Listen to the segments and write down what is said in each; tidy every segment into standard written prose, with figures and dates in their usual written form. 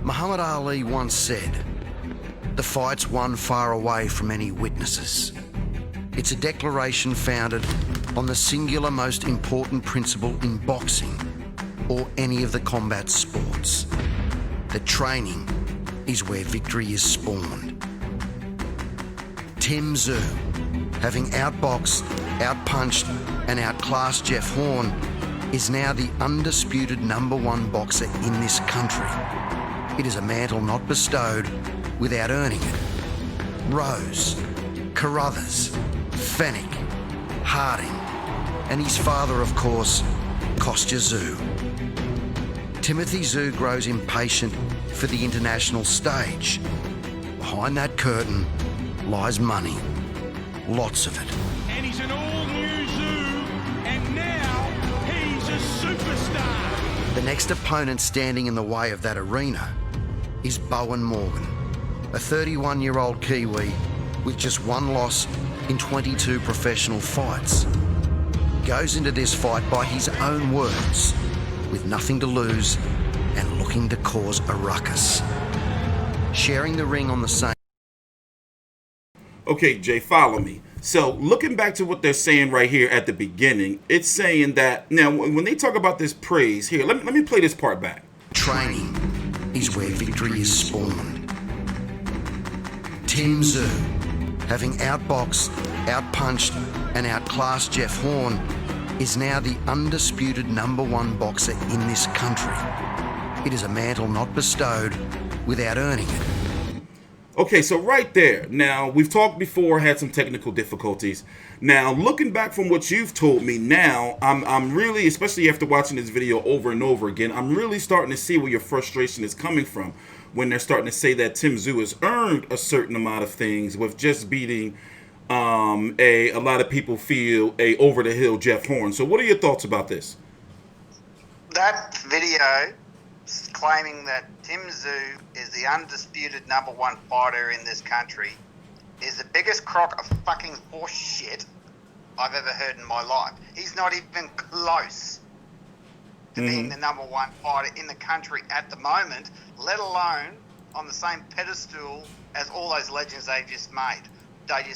Muhammad Ali once said, "The fight's won far away from any witnesses." It's a declaration founded on the singular most important principle in boxing or any of the combat sports, that training is where victory is spawned. Tszyu, having outboxed, outpunched and outclassed Jeff Horn, is now the undisputed #1 boxer in this country. It is a mantle not bestowed without earning it. Rose, Carruthers, Fennick, Harding, and his father, of course, Tszyu. Timothy Tszyu grows impatient for the international stage. Behind that curtain lies money, lots of it. And he's an all-new Tszyu, and now he's a superstar. The next opponent standing in the way of that arena is Bowyn Morgan, a 31-year-old Kiwi with just one loss in 22 professional fights. Goes into this fight by his own words, with nothing to lose and looking to cause a ruckus. Sharing the ring on the same... Okay, Jay, follow me. So, looking back to what they're saying right here at the beginning, it's saying that, now, when they talk about this praise, here, let me play this part back. Training is where victory is spawned. Tszyu, having outboxed, outpunched and outclassed Jeff Horn, is now the undisputed #1 boxer in this country. It is a mantle not bestowed without earning it. Okay, so right there. Now, we've talked before, had some technical difficulties. Now, looking back from what you've told me now, I'm really, especially after watching this video over and over again, I'm really starting to see where your frustration is coming from when they're starting to say that Tszyu has earned a certain amount of things with just beating a lot of people feel a over-the-hill Jeff Horn. So what are your thoughts about this? That video claiming that Tszyu is the undisputed #1 fighter in this country is the biggest crock of fucking horse shit I've ever heard in my life. He's not even close to being the #1 fighter in the country at the moment, let alone on the same pedestal as all those legends they just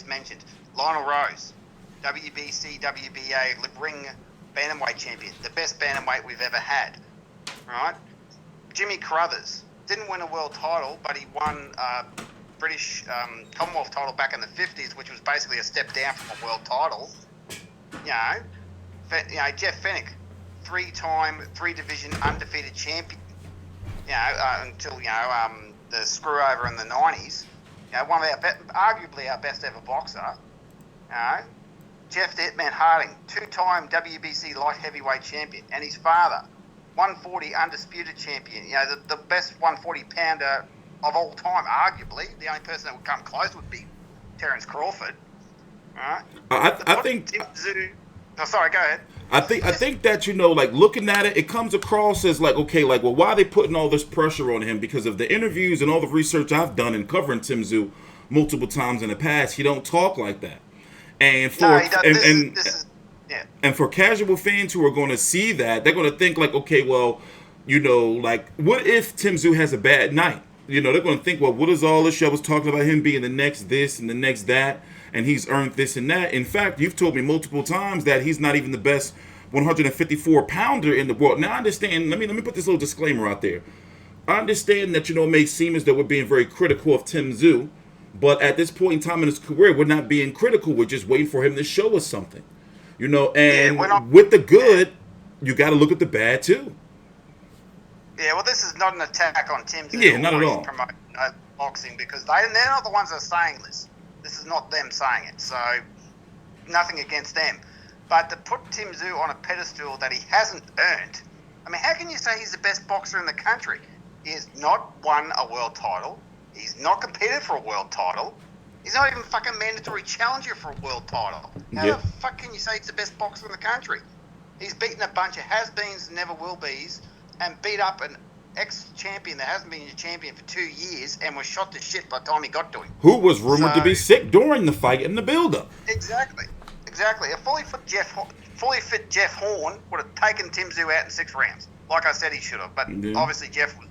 mentioned. Lionel Rose, WBC, WBA, ring bantamweight champion, the best bantamweight we've ever had, right? Jimmy Carruthers didn't win a world title, but he won British Commonwealth title back in the 50s, which was basically a step down from a world title. Jeff Fennick, three-division undefeated champion. Until the screw over in the 90s. One of arguably our best ever boxer. Jeff "Hitman" Harding, 2-time WBC light heavyweight champion, and his father, 140 undisputed champion. The best 140 pounder of all time, arguably. The only person that would come close would be Terence Crawford. I think. Sorry, go ahead. I think that, looking at it, it comes across as why are they putting all this pressure on him? Because of the interviews and all the research I've done in covering Tszyu multiple times in the past, he don't talk like that. And for and for casual fans who are going to see that, they're going to think what if Tszyu has a bad night? They're going to think, well, what is all this show was talking about him being the next this and the next that, and he's earned this and that. In fact, you've told me multiple times that he's not even the best 154-pounder in the world. Now, I understand. Let me put this little disclaimer out there. I understand that, it may seem as though we're being very critical of Tszyu, but at this point in time in his career, we're not being critical. We're just waiting for him to show us something. With the good, you got to look at the bad too. Yeah, well, this is not an attack on Tszyu. Yeah, not at all. Promoting boxing, because they're not the ones that are saying this. This is not them saying it, so nothing against them. But to put Tszyu on a pedestal that he hasn't earned, how can you say he's the best boxer in the country? He has not won a world title. He's not competed for a world title. He's not even fucking mandatory challenger for a world title. How the fuck can you say he's the best boxer in the country? He's beaten a bunch of has-beens, never will-be's, and beat up an ex-champion that hasn't been a champion for 2 years and was shot to shit by the time he got to him. Who was rumored to be sick during the fight in the build-up. Exactly. A fully fit Jeff Horn would have taken Tszyu out in 6 rounds, like I said he should have. But obviously Jeff was,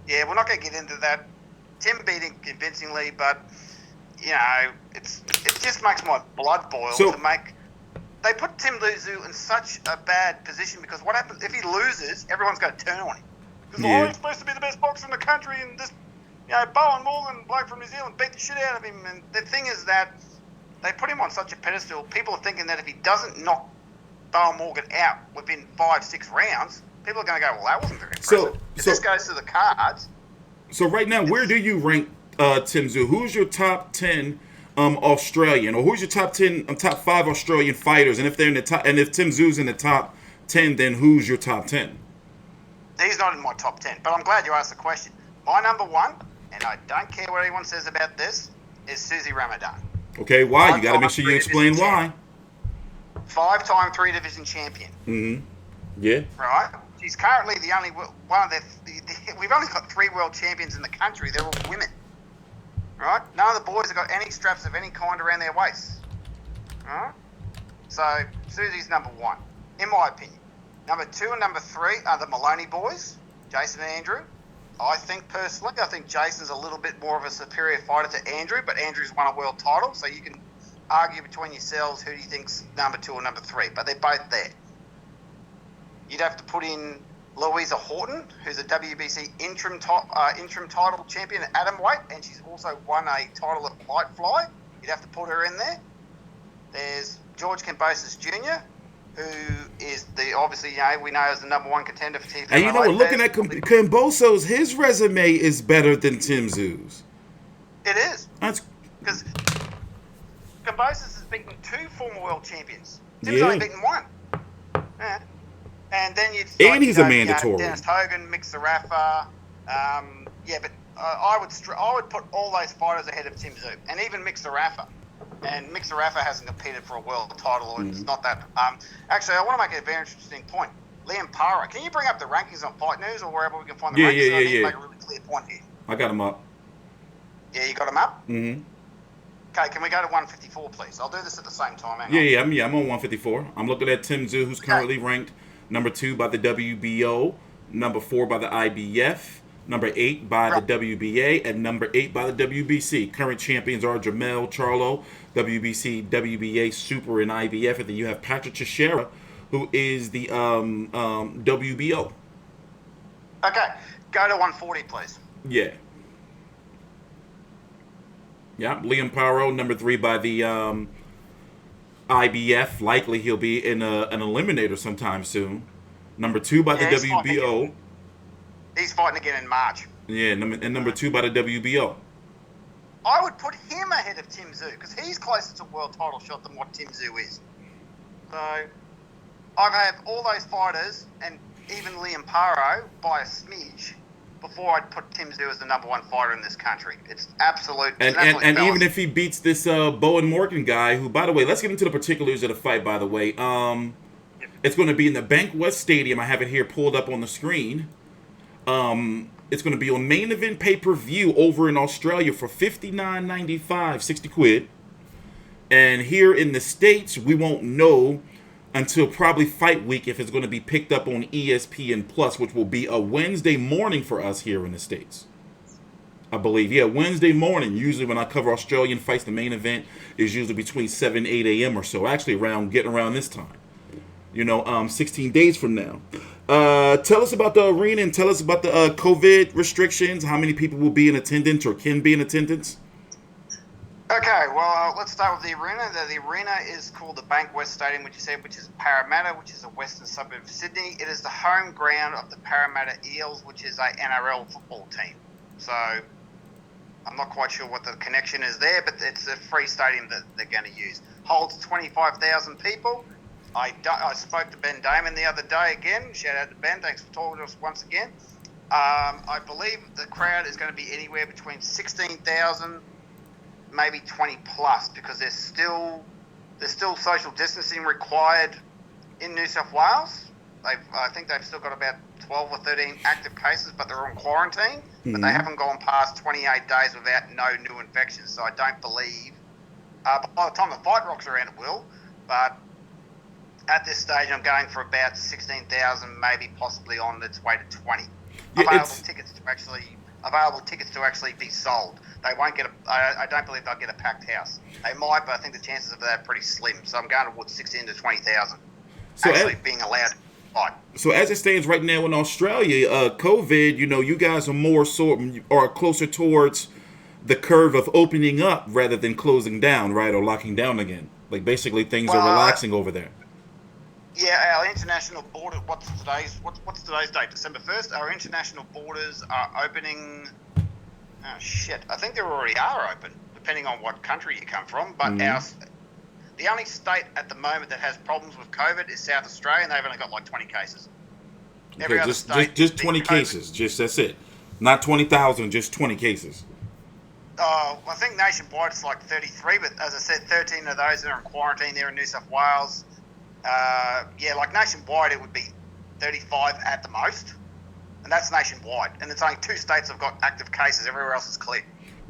Yeah, we're not going to get into that. Tim beat him convincingly, but you know, it just makes my blood boil So- to make. They put Tim Tszyu in such a bad position because what happens if he loses? Everyone's going to turn on him because Yeah. he's supposed to be the best boxer in the country, and this, you know, Bowyn Morgan, bloke from New Zealand, beat the shit out of him. And the thing is that they put him on such a pedestal. People are thinking that if he doesn't knock Bowyn Morgan out within 5-6 rounds, people are going to go, well, that wasn't very impressive. If this goes to the cards. So right now, where do you rank Tim Tszyu? Who's your top 10 Australian, or who's your top 10, top 5 Australian fighters? And if they're in the top, and if Tim Tszyu's in the top 10, then who's your top 10? He's not in my top 10, but I'm glad you asked the question. My number one, and I don't care what anyone says about this, is Susie Ramadan. Okay, why? You got to make sure you explain why. 5-time 3-division champion. Mm-hmm. Yeah. Right? She's currently the only one of the we've only got 3 world champions in the country. They're all women. Right? None of the boys have got any straps of any kind around their waists. Right? So Susie's number 1, in my opinion. Number 2 and number 3 are the Maloney boys, Jason and Andrew. I think Jason's a little bit more of a superior fighter to Andrew, but Andrew's won a world title, so you can argue between yourselves who do you think's number 2 or number 3, but they're both there. You'd have to put in Louisa Horton, who's a WBC interim title champion at atomweight, and she's also won a title at light fly. You'd have to put her in there. There's George Kambosos Jr., who is obviously, you know, we know as the number 1 contender for TFL. And you know what? Looking at Kambosos, his resume is better than Tim Tszyu's. It is. That's Because Kambosos has beaten 2 former world champions. Tim's Yeah. only beaten 1. Yeah. And then you'd And he's a mandatory. Dennis Hogan, Mick Sarafa. But I would put all those fighters ahead of Tim Tszyu, and even Mick Sarafa. And Mick Sarafa hasn't competed for a world title, or it's not that. Actually, I want to make a very interesting point. Liam Para, can you bring up the rankings on Fight News or wherever we can find the rankings? I need to make a really clear point here. I got him up. Yeah, you got them up? Mm-hmm. Okay, can we go to 154, please? I'll do this at the same time. Hang on. I'm on 154. I'm looking at Tim Tszyu, who's currently ranked number 2 by the WBO, number 4 by the IBF, number 8 by the WBA, and number 8 by the WBC. Current champions are Jamel Charlo, WBC, WBA, Super, and IBF. And then you have Patrick Teixeira, who is the WBO. Okay, go to 140, please. Yeah. Yeah, Liam Paro, number 3 by the IBF. Likely he'll be in an eliminator sometime soon. Number 2 by the WBO. He's fighting again in March. Yeah, and number 2 by the WBO. I would put him ahead of Tim Tszyu because he's closer to a world title shot than what Tim Tszyu is. So I've had all those fighters and even Liam Paro by a smidge before I'd put Tim Tszyu as the number 1 fighter in this country. It's absolute. And even if he beats this Bowyn Morgan guy, who, by the way, let's get into the particulars of the fight, by the way. It's going to be in the BankWest Stadium. I have it here pulled up on the screen. It's going to be on main event pay-per-view over in Australia for $59.95, 60 quid. And here in the States, we won't know until probably fight week if it's going to be picked up on ESPN Plus, which will be a Wednesday morning for us here in the States. I believe. Yeah, Wednesday morning. Usually when I cover Australian fights, the main event is usually between 7 and 8 a.m. or so. Actually, getting around this time. 16 days from now. Tell us about the arena and tell us about the COVID restrictions. How many people will be in attendance or can be in attendance? Okay, well, let's start with the arena. The arena is called the BankWest Stadium, which is Parramatta, which is a western suburb of Sydney. It is the home ground of the Parramatta Eels, which is a NRL football team. So I'm not quite sure what the connection is there, but it's a free stadium that they're going to use. Holds 25,000 people. I spoke to Ben Damon the other day again. Shout out to Ben. Thanks for talking to us once again. I believe the crowd is going to be anywhere between 16,000, maybe 20 plus, because there's still social distancing required in New South Wales. I think they've still got about 12 or 13 active cases, but they're on quarantine. Mm-hmm. But they haven't gone past 28 days without no new infections. So I don't believe by the time the fight rocks around it will. But at this stage, I'm going for about 16,000, maybe possibly on its way to 20. Yeah, Available tickets to actually available tickets to actually be sold. They won't get I don't believe they'll get a packed house. They might, but I think the chances of that are pretty slim. So I'm going towards 16 to 20,000 actually being allowed to fight. So as it stands right now in Australia, COVID, you guys are closer towards the curve of opening up rather than closing down, right, or locking down again. Like basically things are relaxing over there. Yeah, our international border. What's today's date? December 1st. Our international borders are opening. Oh shit! I think they already are open, depending on what country you come from. But the only state at the moment that has problems with COVID is South Australia, and they've only got like 20 cases. Okay, just 20 cases. Just that's it. Not 20,000. Just 20 cases. I think nationwide it's like 33, but as I said, 13 of those are in quarantine there in New South Wales. Like nationwide it would be 35 at the most, and that's nationwide. And it's only 2 states have got active cases. Everywhere else is clear.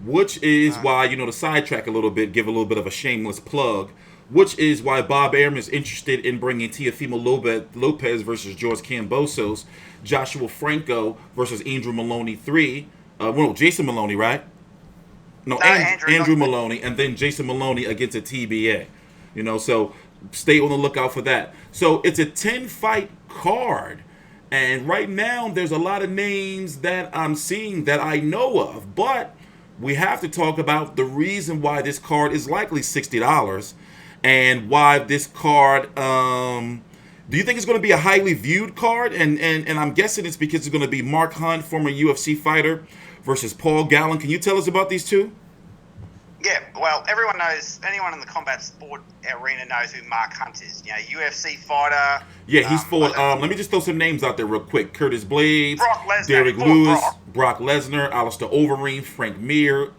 Which is why, to sidetrack a little bit, give a little bit of a shameless plug, which is why Bob Arum is interested in bringing Teofimo Lopez versus George Kambosos, Joshua Franco versus Andrew Maloney 3. Jason Maloney, right? No, Andrew Maloney, and then Jason Maloney against a TBA. So stay on the lookout for that. So it's a 10-fight card. And right now, there's a lot of names that I'm seeing that I know of. But we have to talk about the reason why this card is likely $60 and why this card... do you think it's going to be a highly viewed card? And I'm guessing it's because it's going to be Mark Hunt, former UFC fighter, versus Paul Gallen. Can you tell us about these two? Yeah, well, everyone knows, anyone in the combat sport arena knows who Mark Hunt is. UFC fighter. Yeah, he's fought. Let me just throw some names out there real quick. Curtis Blades, Brock Lesnar, Derek Lewis, Brock Lesnar, Alistair Overeem, Frank Mir,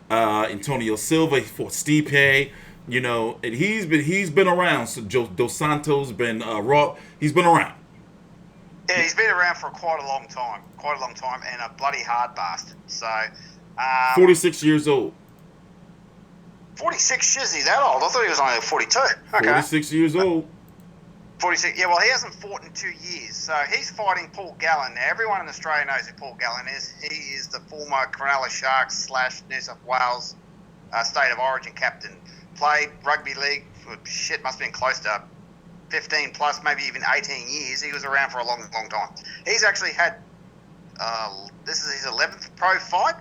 Antonio Silva. He fought Stipe. And he's been around. So Dos Santos been raw. He's been around. Yeah, he's been around for quite a long time, and a bloody hard bastard. So, 46 years old. 46 years, he's that old? I thought he was only 42. Okay. 46 years old. 46. Yeah, well, he hasn't fought in 2 years. So he's fighting Paul Gallen. Now, everyone in Australia knows who Paul Gallen is. He is the former Cronulla Sharks / New South Wales State of Origin captain. Played rugby league for must have been close to 15 plus, maybe even 18 years. He was around for a long, long time. He's actually had, this is his 11th pro fight.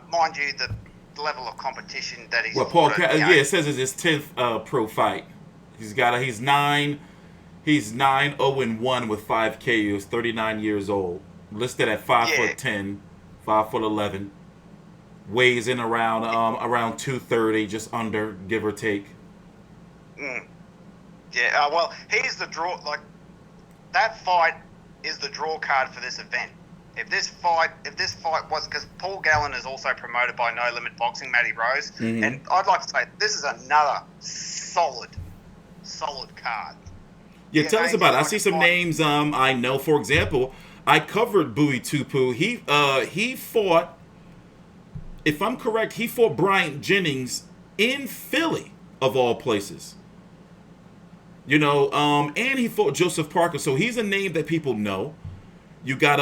Mind you, the level of competition that he's it says it's his 10th pro fight. He's 9-0-1 with 5 KOs, 39 years old, listed at 5'10", 5'11", weighs in around 230, just under, give or take. Well, he's the draw. Like, that fight is the draw card for this event. If this fight was, because Paul Gallen is also promoted by No Limit Boxing, Matty Rose, and I'd like to say this is another solid card. Yeah, tell us about it. I see some names I know. For example, I covered Bowie Tupu. He fought, if I'm correct, he fought Bryant Jennings in Philly, of all places. And he fought Joseph Parker, so he's a name that people know. You got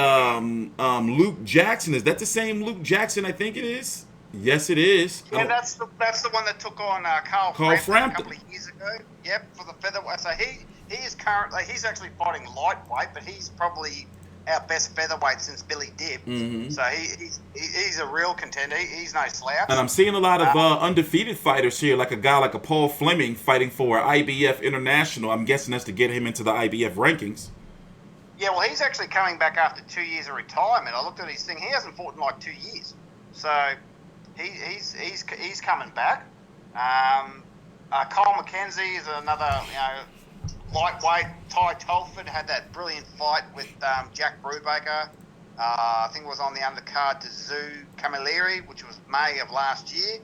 Luke Jackson. Is that the same Luke Jackson? I think it is. Yes, it is. Yeah, that's the one that took on Carl Frampton a couple of years ago. Yep, for the featherweight. So he's actually fighting lightweight, but he's probably our best featherweight since Billy Dibb. So he's a real contender. He's no slouch. And I'm seeing a lot of undefeated fighters here, like a guy like a Paul Fleming fighting for IBF International. I'm guessing that's to get him into the IBF rankings. Yeah, well, he's actually coming back after 2 years of retirement. I looked at his thing; he hasn't fought in like 2 years, so he's coming back. Cole McKenzie is another lightweight. Ty Telford had that brilliant fight with Jack Brubaker. I think it was on the undercard to Tszyu Camilleri, which was May of last year.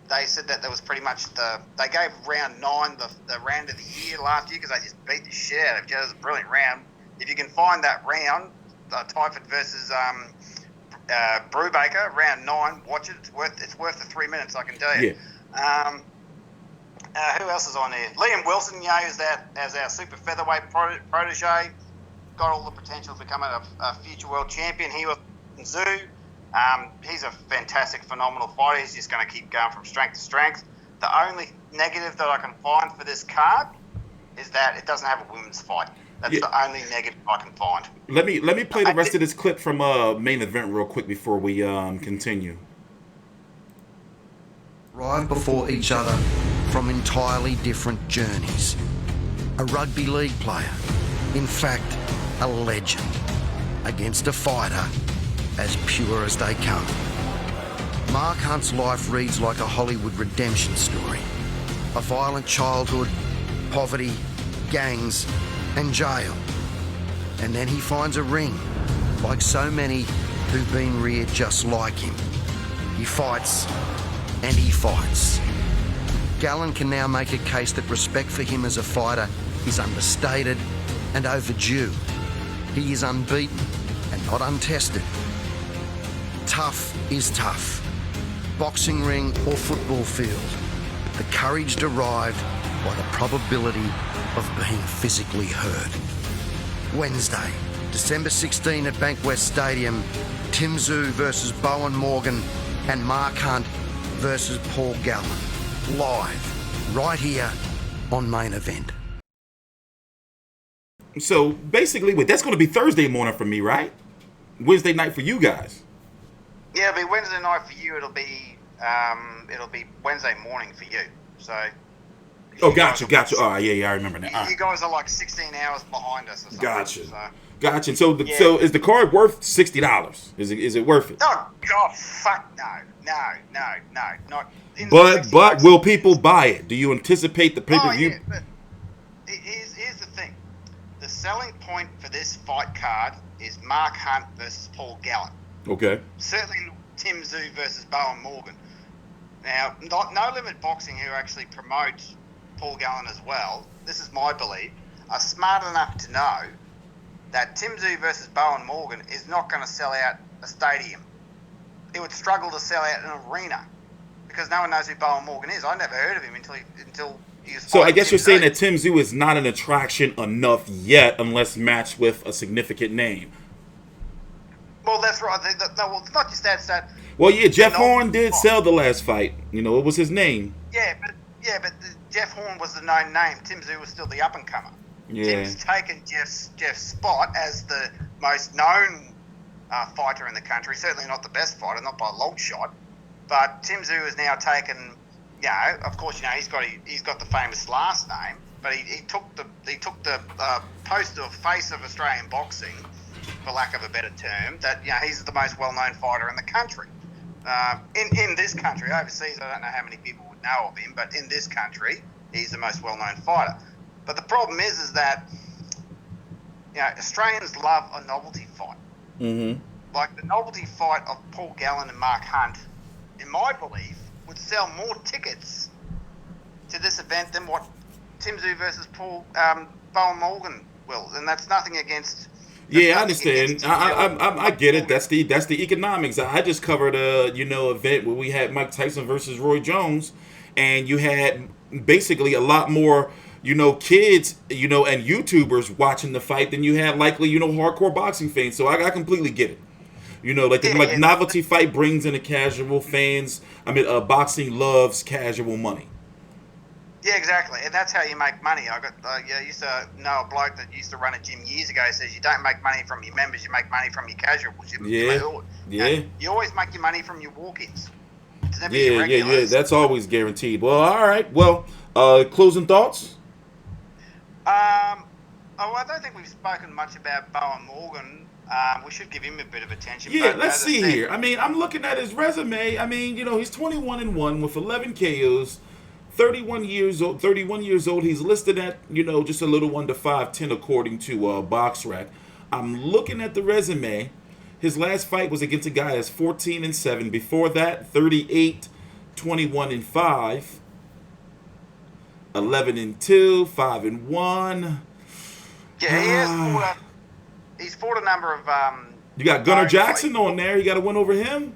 They said that was pretty much they gave round 9 the round of the year last year because they just beat the shit out of each other. It was a brilliant round. If you can find that round, Tyford versus Brubaker, round 9, watch it. It's worth the 3 minutes, I can tell you. Yeah. Who else is on there? Liam Wilson, is that as our super featherweight protege. Got all the potential to become a future world champion. He was Tszyu. He's a fantastic, phenomenal fighter. He's just going to keep going from strength to strength. The only negative that I can find for this card is that it doesn't have a women's fight. That's the only negative I can find. Let me play the rest of this clip from main event real quick before we continue. Arrive before each other from entirely different journeys. A rugby league player, in fact, a legend, against a fighter as pure as they come. Mark Hunt's life reads like a Hollywood redemption story. A violent childhood, poverty, gangs, and jail. And then he finds a ring, like so many who've been reared just like him. He fights, and he fights. Gallen can now make a case that respect for him as a fighter is understated and overdue. He is unbeaten and not untested. Tough is tough. Boxing ring or football field. The courage derived by the probability of being physically hurt. Wednesday, December 16 at BankWest Stadium, Tszyu versus Bowyn Morgan and Mark Hunt versus Paul Gallen. Live, right here on Main Event. So basically, that's going to be Thursday morning for me, right? Wednesday night for you guys. Yeah, it'll be Wednesday night for you. It'll be Wednesday morning for you. So. Oh, gotcha. All right, yeah, I remember now. You guys are like 16 hours behind us or something. Gotcha. So. Gotcha. So, so is the card worth $60? Is it worth it? Oh God, fuck no, not. But will people buy it? Do you anticipate the pay-per-view? Oh, yeah, but here's the thing. The selling point for this fight card is Mark Hunt versus Paul Gallen. Okay. Certainly Tszyu versus Bowyn Morgan. Now, No Limit Boxing, who actually promotes Paul Gallen as well, this is my belief, are smart enough to know that Tszyu versus Bowyn Morgan is not going to sell out a stadium. It would struggle to sell out an arena because no one knows who Bowyn Morgan is. I never heard of him until he was. So I guess you're saying that Tszyu is not an attraction enough yet, unless matched with a significant name. Well, that's right. Well, it's not just that. It's that. Well, yeah, Jeff Horn did sell the last fight. You know, it was his name. Yeah, but Jeff Horn was the known name. Tszyu was still the up and comer. Yeah. Tim's taken Jeff's spot as the most known fighter in the country. Certainly not the best fighter, not by a long shot. But Tszyu has now taken. Of course, he's got the famous last name, but he took the post of face of Australian boxing, for lack of a better term. That he's the most well-known fighter in the country. In this country, overseas, I don't know how many people would know of him, but in this country, he's the most well-known fighter. But the problem is that Australians love a novelty fight. Mm-hmm. Like the novelty fight of Paul Gallen and Mark Hunt, in my belief, would sell more tickets to this event than what Tszyu versus Bowyn Morgan will. And that's nothing against. Yeah, I understand. I get it. That's the economics. I just covered a event where we had Mike Tyson versus Roy Jones, and you had basically a lot more kids and YouTubers watching the fight than you had likely hardcore boxing fans. So I completely get it. Novelty fight brings in the casual fans. I mean, boxing loves casual money. Yeah, exactly, and that's how you make money. I used to know a bloke that used to run a gym years ago. Says you don't make money from your members, you make money from your casuals. Yeah. You always make your money from your walk-ins. It's never your regulars. Yeah. That's always guaranteed. Well, all right. Well, closing thoughts. I don't think we've spoken much about Bowyn Morgan. We should give him a bit of attention. Yeah, let's see here. I mean, I'm looking at his resume. I mean, he's 21-1 with 11 KOs. 31 years old. He's listed at just a little under 5'10" according to BoxRec. I'm looking at the resume. His last fight was against a guy that's 14-7. Before that, 38, 21-5, 11-2, 5-1. Yeah, he's fought a number of. You got Gunnar Jackson on there. You got to win over him.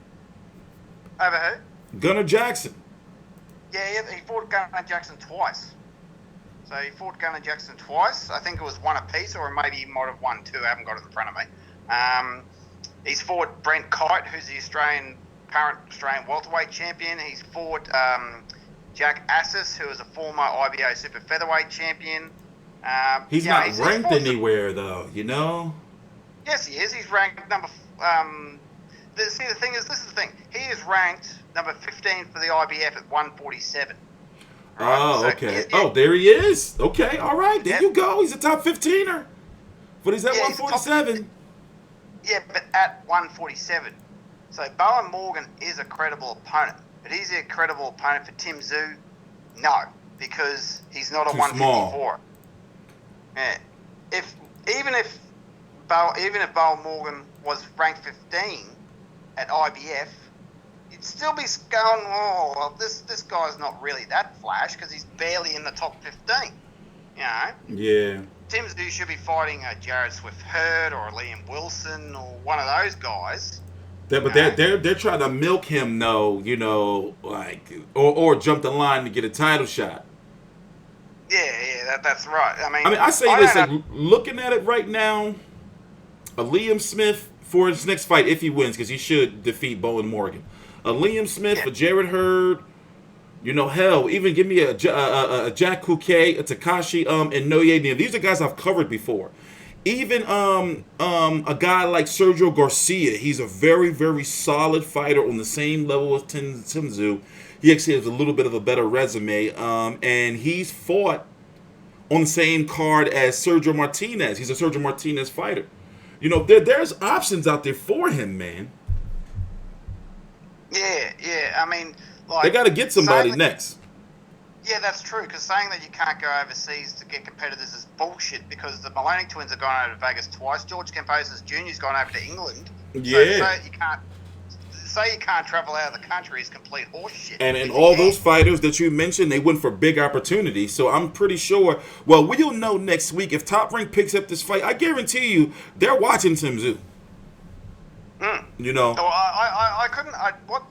Over who? Gunnar Jackson. Yeah, he fought Gunnar Jackson twice. So he fought Gunnar Jackson twice. I think it was one apiece, or maybe he might have won two. I haven't got it in front of me. He's fought Brent Kite, who's the current Australian welterweight champion. He's fought Jack Assis, who is a former IBO super featherweight champion. He's not ranked anywhere, though, you know? Yes, he is. He's ranked number... this is the thing. He is ranked number 15 for the IBF at 147. Right? Oh, okay. There he is. Okay, all right. There you go. He's a top 15er. But he's at 147. Yeah, but at 147. So Bowyn Morgan is a credible opponent. But is he a credible opponent for Tim Tszyu? No, because he's not a 154. Yeah. Even if Bowyn Morgan was ranked 15 at IBF, you'd still be going, oh, well, this guy's not really that flash because he's barely in the top 15. You know? Yeah. Tim Tszyu should be fighting Jared Swift-Hurd or Liam Wilson or one of those guys. But they're trying to milk him, though, you know, like or jump the line to get a title shot. Yeah, that's right. I mean, I say this, like, looking at it right now, Liam Smith for his next fight, if he wins, because he should defeat Bowyn Morgan. Liam Smith for Jared Hurd, you know, hell, even give me a Jack Kuke, a Takashi, and Noye. These are guys I've covered before. Even a guy like Sergio Garcia, he's a very, very solid fighter on the same level as Tim Tszyu. He actually has a little bit of a better resume, and he's fought on the same card as Sergio Martinez. He's a Sergio Martinez fighter. You know, there's options out there for him, man. Yeah. I mean, like, they got to get somebody next. Yeah, that's true, because saying that you can't go overseas to get competitors is bullshit, because the Maloney twins have gone over to Vegas twice. George Kambosos Jr.'s gone over to England. Yeah. So you can't travel out of the country is complete horseshit. And all those fighters that you mentioned, they went for big opportunities. So I'm pretty sure, well, we'll know next week. If Top Rank picks up this fight, I guarantee you they're watching Tim Tszyu. You know? So I couldn't... What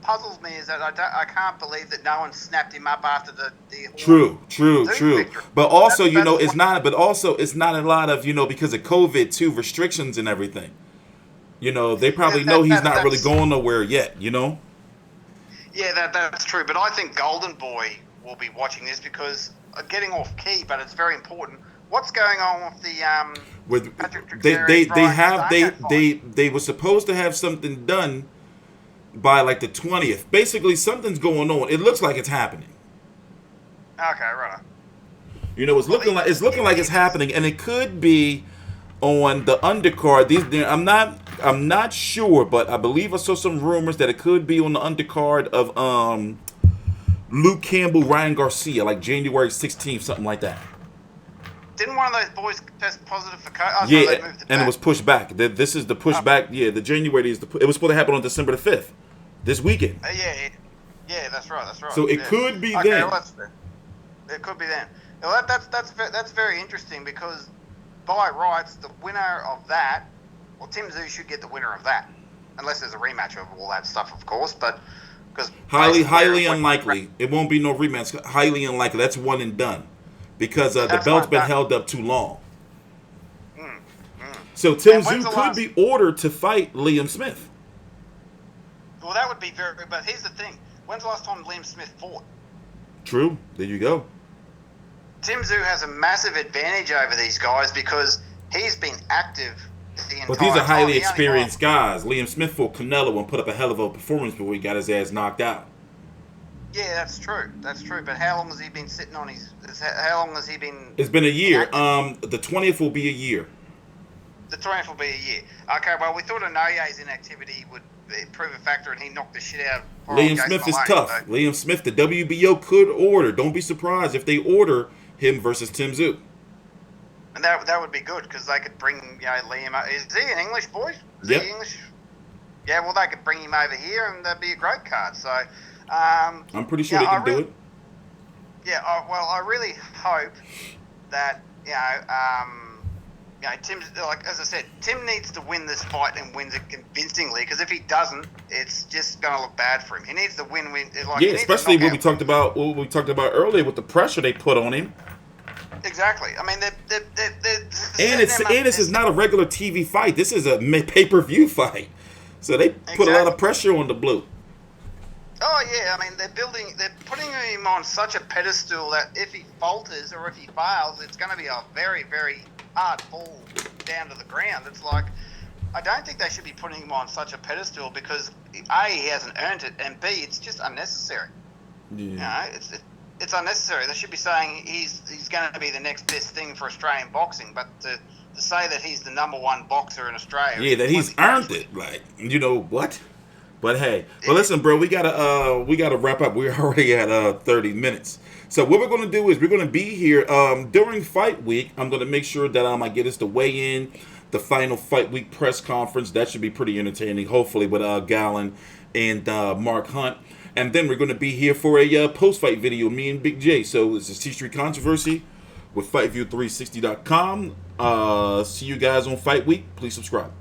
puzzles me is that I can't believe that no one snapped him up after the True. victory. But also, you know, it's not a lot of, you know, because of COVID too, restrictions and everything. You know, they probably know he's not really going nowhere yet, you know? Yeah, that's true. But I think Golden Boy will be watching this because getting off key, but it's very important. What's going on with the they were supposed to have something done by like the 20th. Basically, something's going on. It looks like it's happening. Okay, right. You know, it's looking like it's happening, and it could be on the undercard. I'm not sure, but I believe I saw some rumors that it could be on the undercard of Luke Campbell, Ryan Garcia, like January 16th, something like that. Didn't one of those boys test positive for COVID? Yeah, and it was pushed back. This is the pushback. Yeah, the January is it was supposed to happen on December the 5th, this weekend. Yeah, that's right. So it could be then. Well, it could be then. Well, that's very interesting because by rights, the winner of that, well, Tim Tszyu should get the winner of that, unless there's a rematch of all that stuff, of course. But because highly unlikely, it won't be no rematch. Highly unlikely. That's one and done. Because the belt's been held up too long. So Tim Tszyu could be ordered to fight Liam Smith. Well, that would be very... But here's the thing. When's the last time Liam Smith fought? True. There you go. Tim Tszyu has a massive advantage over these guys because he's been active the entire time. But these are highly experienced guys. Liam Smith fought Canelo and put up a hell of a performance before he got his ass knocked out. Yeah, that's true. But how long has he been sitting on his... How long has he been... It's been a year. The 20th will be a year. The 20th will be a year. Okay, well, we thought Inoye's inactivity would prove a factor and he knocked the shit out of Liam Smith is tough. So. Liam Smith, the WBO could order. Don't be surprised if they order him versus Tim Tszyu. And that would be good because they could bring Liam... Is he an English boy? Is he English? Yeah, well, they could bring him over here and that'd be a great card. So... I'm pretty sure they can do it. Yeah, well, I really hope that Tim, like as I said, Tim needs to win this fight and wins it convincingly. Because if he doesn't, it's just going to look bad for him. He needs to win. Like, especially what we talked about earlier with the pressure they put on him. Exactly. I mean, And this is not a regular TV fight. This is a pay-per-view fight. So they put a lot of pressure on the Blue. Oh yeah, I mean they're putting him on such a pedestal that if he falters or if he fails, it's going to be a very, very hard fall down to the ground. It's like, I don't think they should be putting him on such a pedestal because A, he hasn't earned it, and B, it's just unnecessary. Yeah. You know, it's unnecessary. They should be saying he's going to be the next best thing for Australian boxing, but to say that he's the #1 boxer in Australia, yeah, that he's earned it, like, you know what? But hey, well, listen, bro, we gotta wrap up. We're already at 30 minutes. So what we're gonna do is we're gonna be here during fight week. I'm gonna make sure that I get us to weigh in the final fight week press conference. That should be pretty entertaining, hopefully, with Gallen and Mark Hunt. And then we're gonna be here for a post-fight video, me and Big J. So this is TstreeT Controversy with FightView360.com. See you guys on fight week. Please subscribe.